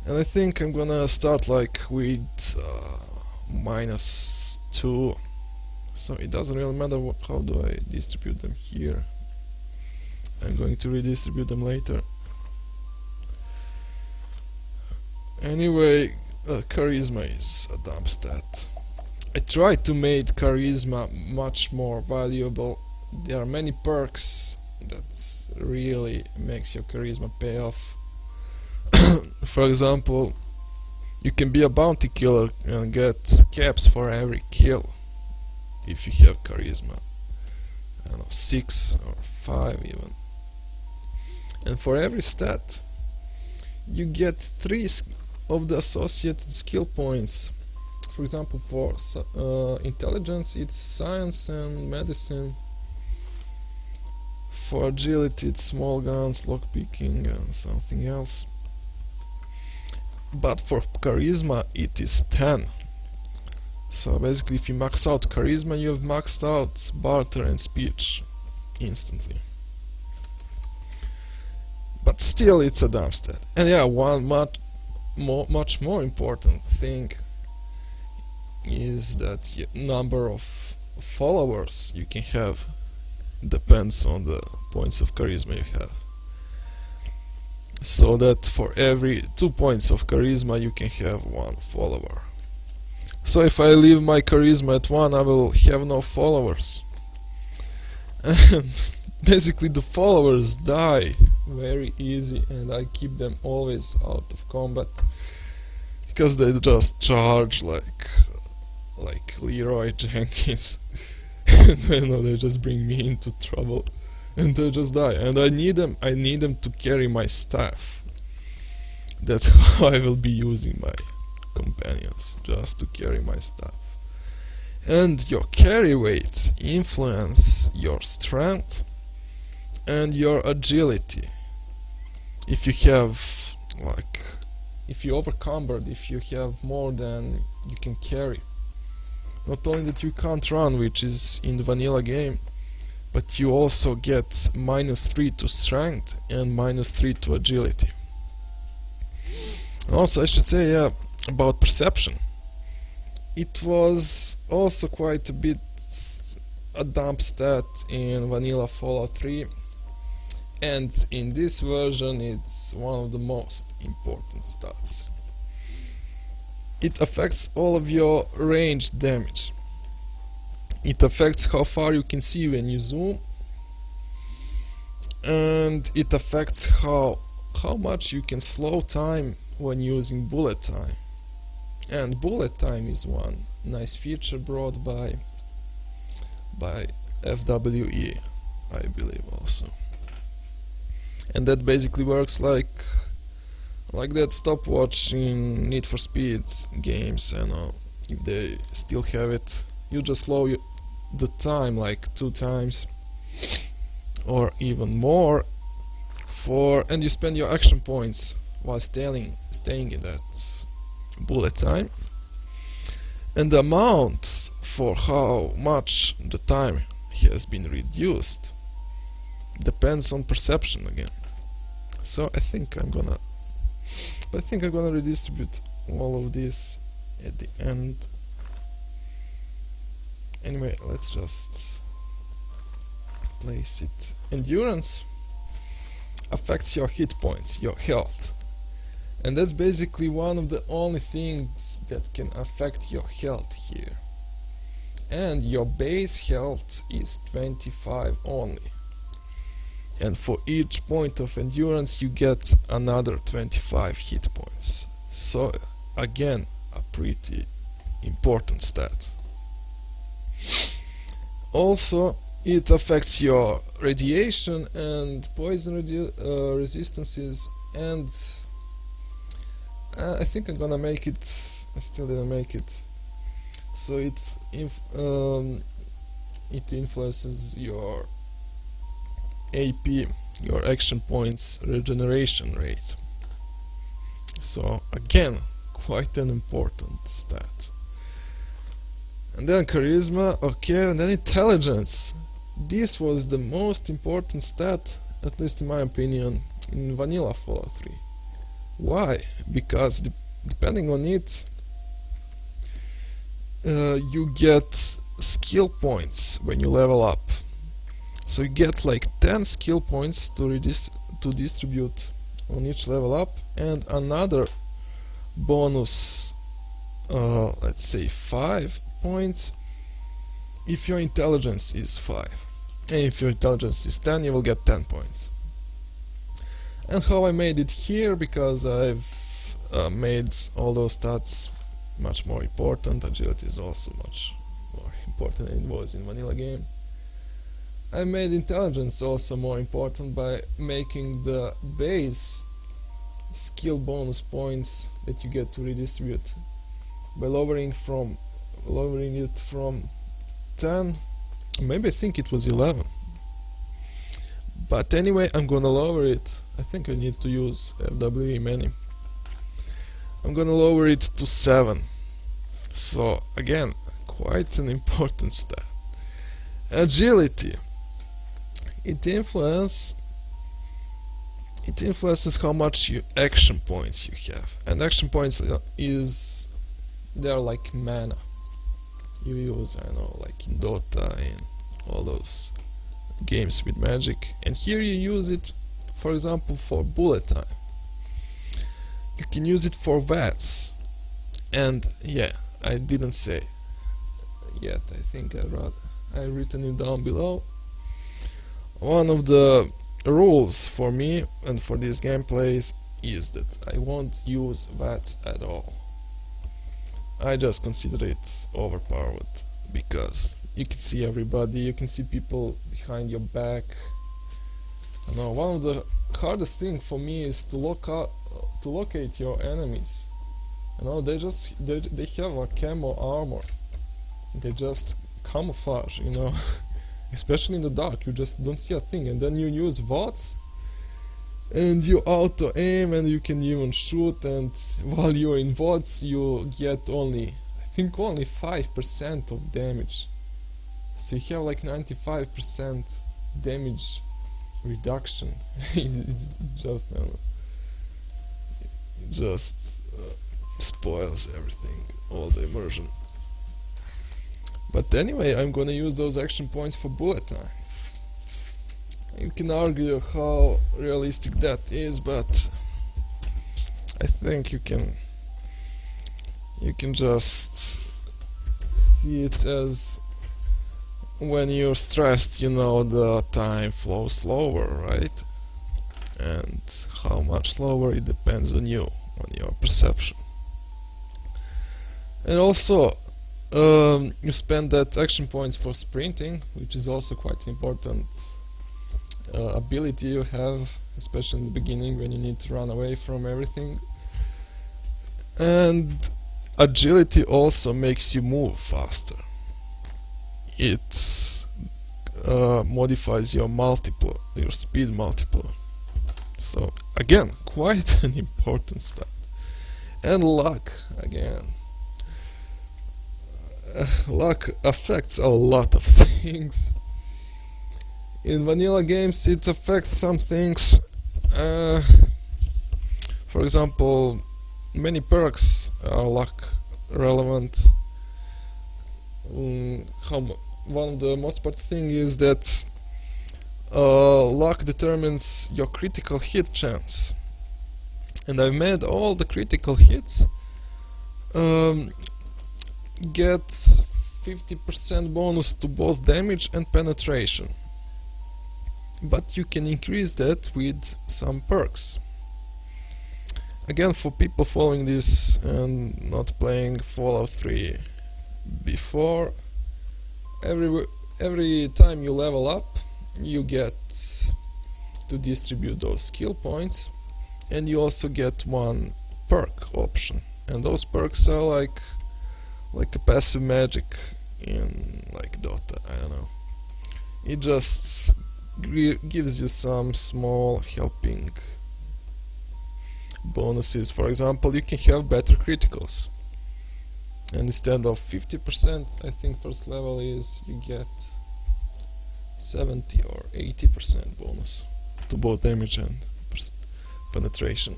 And I think I'm gonna start like with -2, so it doesn't really matter how do I distribute them here. I'm going to redistribute them later. Anyway, charisma is a dumb stat. I tried to make charisma much more valuable. There are many perks that really makes your charisma pay off. For example, you can be a bounty killer and get caps for every kill if you have charisma. I don't know, 6 or 5 even. And for every stat, you get 3 of the associated skill points. For example, for intelligence, it's science and medicine. For agility, it's small guns, lockpicking, and something else. But for charisma, it is 10. So basically, if you max out charisma, you have maxed out barter and speech instantly. But still, it's a dumb stat. And yeah, one much more important thing is that the number of followers you can have depends on the points of charisma you have. So that for every 2 points of charisma you can have 1 follower. So if I leave my charisma at 1, I will have no followers. And basically the followers die very easy, and I keep them always out of combat because they just charge like Leroy Jenkins. And they just bring me into trouble, and they just die. And I need them to carry my staff. That's how I will be using my companions, just to carry my staff. And your carry weight influence your strength and your agility. If you have if you overcumbered, if you have more than you can carry. Not only that you can't run, which is in the vanilla game, but you also get -3 to strength and -3 to agility. Also, I should say, yeah, about perception. It was also quite a bit a dump stat in vanilla Fallout 3, and in this version it's one of the most important stats. It affects all of your ranged damage. It affects how far you can see when you zoom, and it affects how much you can slow time when using bullet time. And bullet time is one nice feature brought by FWE, I believe also. And that basically works like that stopwatch in Need for Speed games. If they still have it, you just slow the time like 2 times or even more, and you spend your action points while staying in that bullet time. And the amount for how much the time has been reduced depends on perception again. So I think I'm gonna redistribute all of this at the end. Anyway, let's just place it. Endurance affects your hit points, your health. And that's basically one of the only things that can affect your health here. And your base health is 25 only. And for each point of endurance you get another 25 hit points. So again, a pretty important stat. Also, it affects your radiation and poison resistances, and I think I'm gonna make it. I still didn't make it. So it influences your AP, your action points regeneration rate. So again, quite an important stat. And then charisma, okay, and then intelligence. This was the most important stat, at least in my opinion, in vanilla Fallout 3. Why? Because depending on it, you get skill points when you level up. So you get like 10 skill points to distribute on each level up, and another bonus, let's say 5 points if your intelligence is 5. And if your intelligence is 10, you will get 10 points. And how I made it here, because I've made all those stats much more important. Agility is also much more important than it was in vanilla game. I made intelligence also more important by making the base skill bonus points that you get to redistribute by lowering it from 10, maybe I think it was 11. But anyway, I'm gonna lower it. I think I need to use FWE menu. I'm gonna lower it to 7. So again, quite an important stat. Agility. It influences how much action points you have, and action points they're like mana you use, I know, like in Dota and all those games with magic. And here you use it, for example, for bullet time. You can use it for VATs, and yeah, I didn't say yet. I think I written it down below. One of the rules for me and for these gameplays is that I won't use VATs at all. I just consider it overpowered, because you can see everybody, you can see people behind your back. You know, one of the hardest thing for me is to locate your enemies. You know, they have a camo armor. They just camouflage, you know. Especially in the dark, you just don't see a thing, and then you use VOTs and you auto aim, and you can even shoot, and while you're in VOTs you get I think only 5% of damage. So you have like 95% damage reduction. It's just spoils everything, all the immersion. But anyway, I'm gonna use those action points for bullet time. You can argue how realistic that is, but I think you can just see it as, when you're stressed, you know, the time flows slower, right? And how much slower, it depends on you, on your perception. And also, you spend that action points for sprinting, which is also quite important ability you have, especially in the beginning when you need to run away from everything. And agility also makes you move faster. It modifies your speed multiple. So again, quite an important stat. And luck, again. Luck affects a lot of things. In vanilla games it affects some things. For example, many perks are luck relevant. One of the most important thing is that luck determines your critical hit chance. And I've made all the critical hits get 50% bonus to both damage and penetration. But you can increase that with some perks. Again, for people following this and not playing Fallout 3 before, every time you level up, you get to distribute those skill points, and you also get one perk option. And those perks are like a passive magic in like Dota, I don't know. It just gives you some small helping bonuses. For example, you can have better criticals, and instead of 50%, I think first level is, you get 70 or 80% bonus to both damage and penetration.